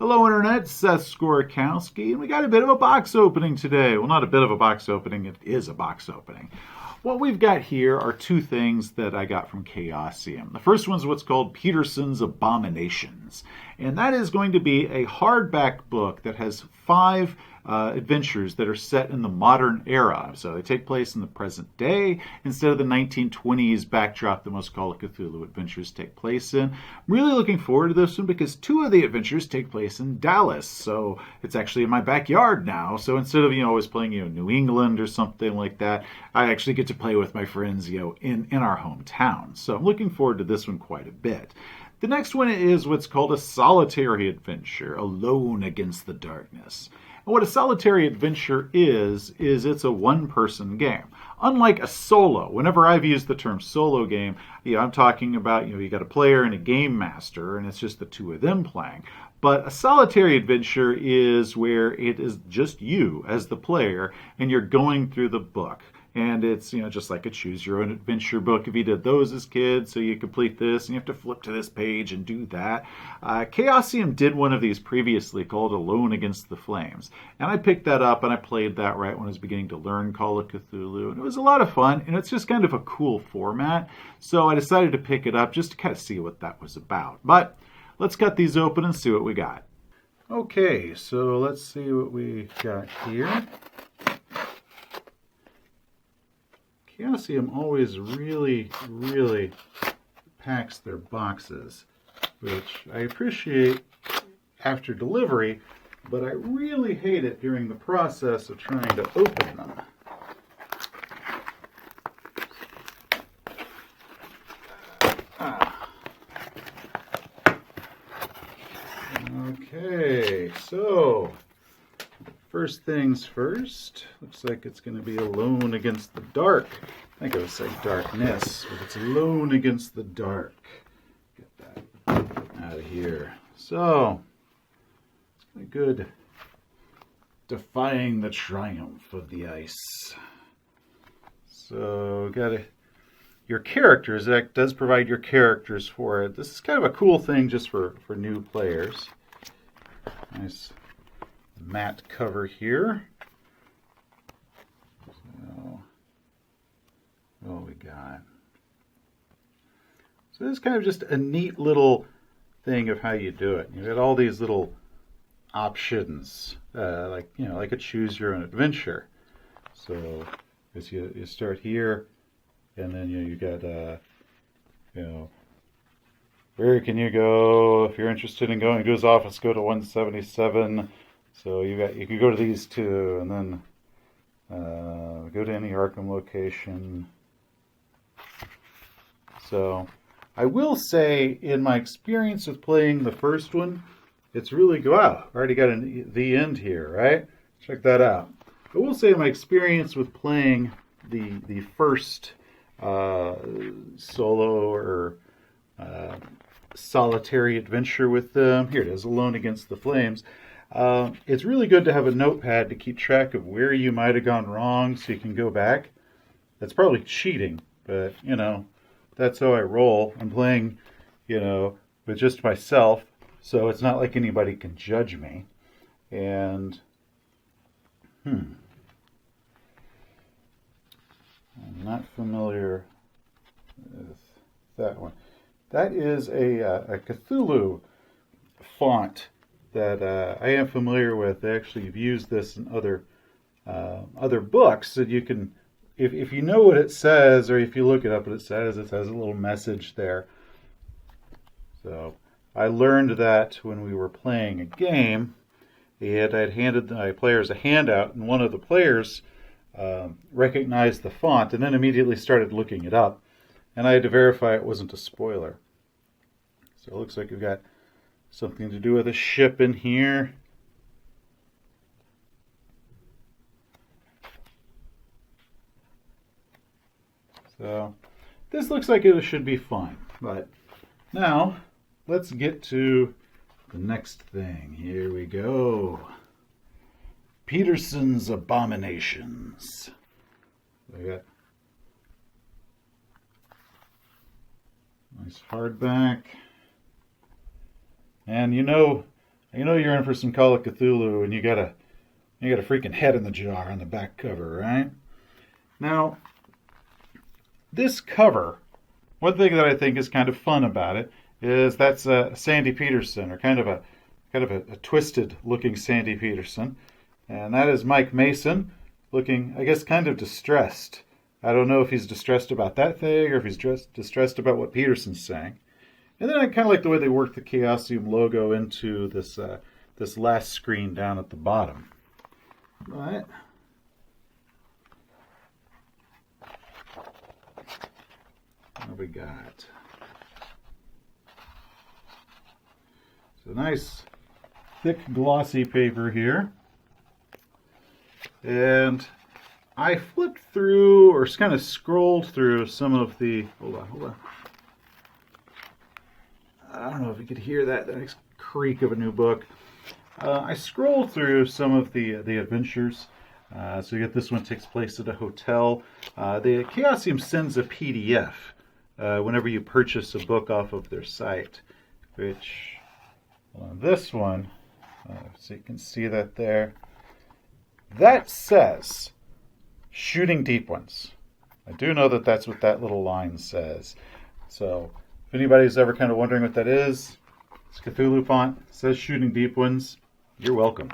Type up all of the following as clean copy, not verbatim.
Hello, Internet. Seth Skorkowski, and we got a bit of a box opening today. Well, not a bit of a box opening. It is a box opening. What we've got here are two things that I got from Chaosium. The first one's what's called Petersen's Abominations, and that is going to be a hardback book that has 5 adventures that are set in the modern era. So they take place in the present day instead of the 1920s backdrop that most Call of Cthulhu adventures take place in. I'm really looking forward to this one because 2 of the adventures take place in Dallas. So it's actually in my backyard now. So instead of, always playing, New England or something like that, I actually get to play with my friends, in our hometown. So I'm looking forward to this one quite a bit. The next one is what's called a solitary adventure, Alone Against the Darkness. And what a solitary adventure is it's a one-person game. Unlike a solo, whenever I've used the term solo game, I'm talking about, you got a player and a game master, and it's just the 2 of them playing. But a solitary adventure is where it is just you as the player, and you're going through the book. And it's, just like a choose-your-own-adventure book if you did those as kids. So you complete this, and you have to flip to this page and do that. Chaosium did one of these previously called Alone Against the Flames. And I picked that up, and I played that right when I was beginning to learn Call of Cthulhu. And it was a lot of fun, and it's just kind of a cool format. So I decided to pick it up just to kind of see what that was about. But let's cut these open and see what we got. Okay, so let's see what we got here. Chaosium always really, really packs their boxes, which I appreciate after delivery, but I really hate it during the process of trying to open them. Okay, so first things first, looks like it's going to be Alone Against the Dark. I think I would say darkness, but it's Alone Against the Dark. Get that out of here. So, it's a good Defying the Triumph of the Ice. So, got your characters. That does provide your characters for it. This is kind of a cool thing just for new players. Nice matte cover here. So, what we got? So this is kind of just a neat little thing of how you do it. You've got all these little options, like a choose your own adventure. So as you start here, and then you got where can you go if you're interested in going? It goes off. Let's go to 177. So you could go to these 2, and then go to any Arkham location. So I will say, in my experience with playing the first one, it's really wow. Already got the end here, right? Check that out. I will say, my experience with playing the first solo or solitary adventure with them. Here it is, Alone Against the Flames. It's really good to have a notepad to keep track of where you might have gone wrong so you can go back. That's probably cheating, but, that's how I roll. I'm playing, with just myself, so it's not like anybody can judge me. And, I'm not familiar with that one. That is a Cthulhu font that I am familiar with. They actually have used this in other books that you can, if you know what it says, or if you look it up what it has a little message there. So I learned that when we were playing a game, and I'd handed my players a handout, and one of the players recognized the font and then immediately started looking it up, and I had to verify it wasn't a spoiler. So it looks like we've got something to do with a ship in here. So this looks like it should be fun. But now let's get to the next thing. Here we go. Petersen's Abominations. I got nice hardback. And You know you're in for some Call of Cthulhu, and you got a freaking head in the jar on the back cover, right? Now, this cover, one thing that I think is kind of fun about it is that's Sandy Petersen, or kind of a twisted looking Sandy Petersen, and that is Mike Mason looking, I guess, kind of distressed. I don't know if he's distressed about that thing or if he's distressed about what Petersen's saying. And then I kind of like the way they worked the Chaosium logo into this last screen down at the bottom. But what we got? So nice thick glossy paper here. And I flipped through, or kind of scrolled through some of the, hold on. I don't know if you could hear that nice creak of a new book. I scrolled through some of the adventures. So you get this one takes place at a hotel. The Chaosium sends a PDF whenever you purchase a book off of their site, which on this one, so you can see that there, that says Shooting Deep Ones. I do know that that's what that little line says. So if anybody's ever kind of wondering what that is, it's Cthulhu font. It says Shooting Deep Ones. You're welcome.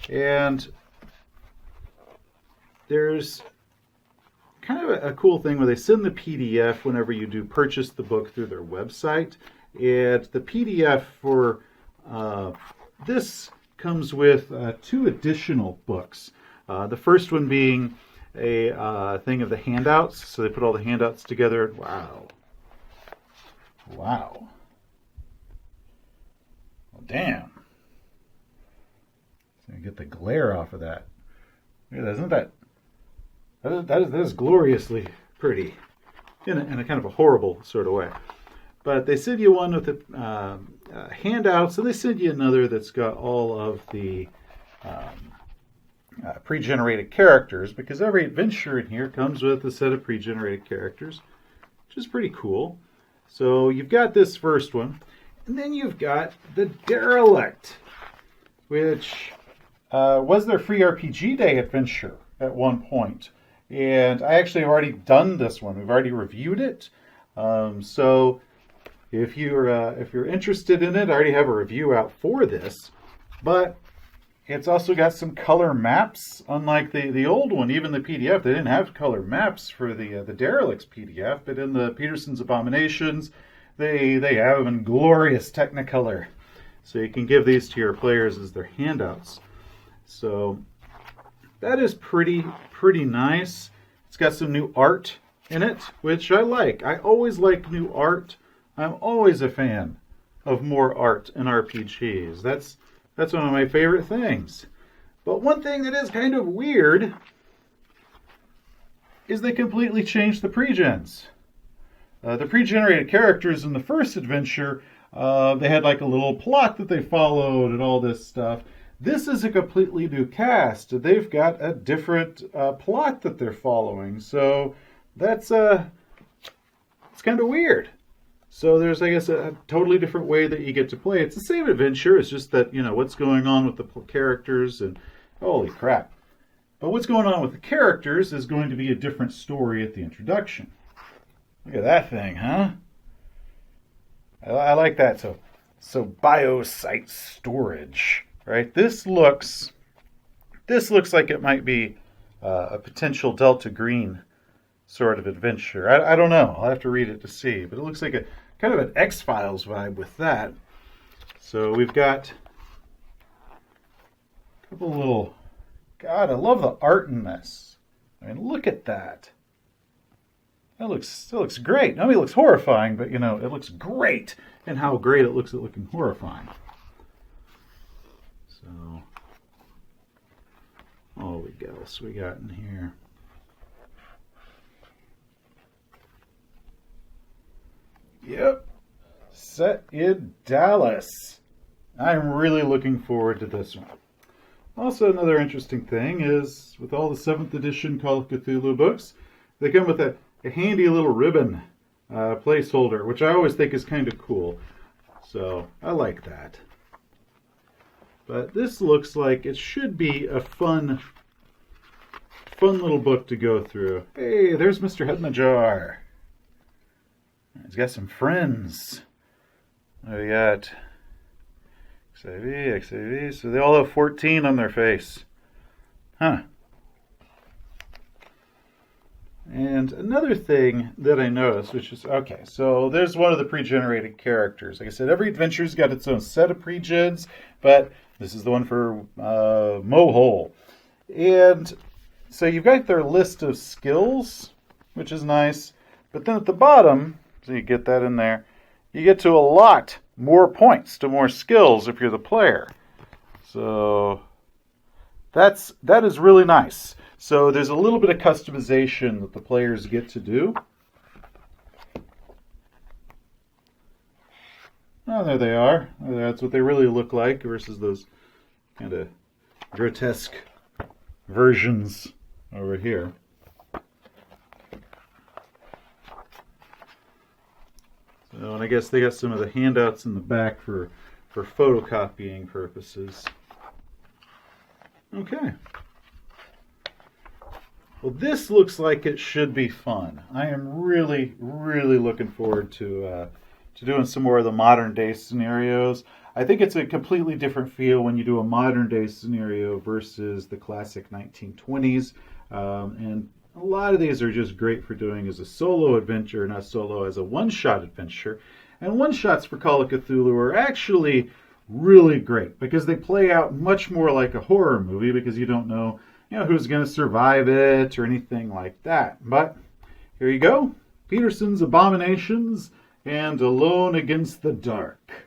And there's kind of a cool thing where they send the PDF whenever you do purchase the book through their website. And the PDF for this comes with 2 additional books. The first one being a thing of the handouts. So they put all the handouts together. Wow. Well, damn. So you get the glare off of that. Isn't that is gloriously pretty in a kind of a horrible sort of way. But they send you one with the handouts, and they send you another that's got all of the pre-generated characters, because every adventure in here comes with a set of pre-generated characters, which is pretty cool. So you've got this first one, and then you've got the Derelict, which was their free RPG Day adventure at one point. And I actually have already done this one. We've already reviewed it. So if you're interested in it, I already have a review out for this. But it's also got some color maps, unlike the old one. Even the PDF, they didn't have color maps for the Derelict's PDF, but in the Petersen's Abominations, they have them in glorious Technicolor. So you can give these to your players as their handouts. So that is pretty nice. It's got some new art in it, which I like. I always like new art. I'm always a fan of more art in RPGs. That's one of my favorite things. But one thing that is kind of weird is they completely changed the pre-gens. The pre-generated characters in the first adventure, they had like a little plot that they followed and all this stuff. This is a completely new cast. They've got a different plot that they're following. So that's it's kind of weird. So there's, I guess, a totally different way that you get to play. It's the same adventure. It's just that, what's going on with the characters and holy crap. But what's going on with the characters is going to be a different story at the introduction. Look at that thing, huh? I like that. So biosite storage, right? This looks like it might be a potential Delta Green sort of adventure. I don't know. I'll have to read it to see. But it looks like a kind of an X-Files vibe with that. So we've got a couple little... God, I love the art in this. I mean, look at that. That looks great. I mean, it looks horrifying, but, it looks great. And how great it looks at looking horrifying. So, what else we got in here? Yep, set in Dallas. I'm really looking forward to this one. Also, another interesting thing is, with all the 7th edition Call of Cthulhu books, they come with a handy little ribbon placeholder, which I always think is kind of cool. So, I like that. But this looks like it should be a fun little book to go through. Hey, there's Mr. Head in the Jar. He's got some friends. We got XIV, XIV. So they all have 14 on their face. Huh. And another thing that I noticed, which is, okay, so there's one of the pre-generated characters. Like I said, every adventure's got its own set of pre-gens, but this is the one for Mohole. And so you've got their list of skills, which is nice. But then at the bottom, so you get that in there, you get to a lot more points, to more skills if you're the player. So that is really nice. So there's a little bit of customization that the players get to do. Oh, there they are. That's what they really look like versus those kind of grotesque versions over here. So, and I guess they got some of the handouts in the back for photocopying purposes. Okay. Well, this looks like it should be fun. I am really, really looking forward to doing some more of the modern day scenarios. I think it's a completely different feel when you do a modern day scenario versus the classic 1920s. And a lot of these are just great for doing as a solo adventure, not solo, as a one-shot adventure. And one-shots for Call of Cthulhu are actually really great because they play out much more like a horror movie because you don't know who's going to survive it or anything like that. But here you go. Petersen's Abominations and Alone Against the Dark.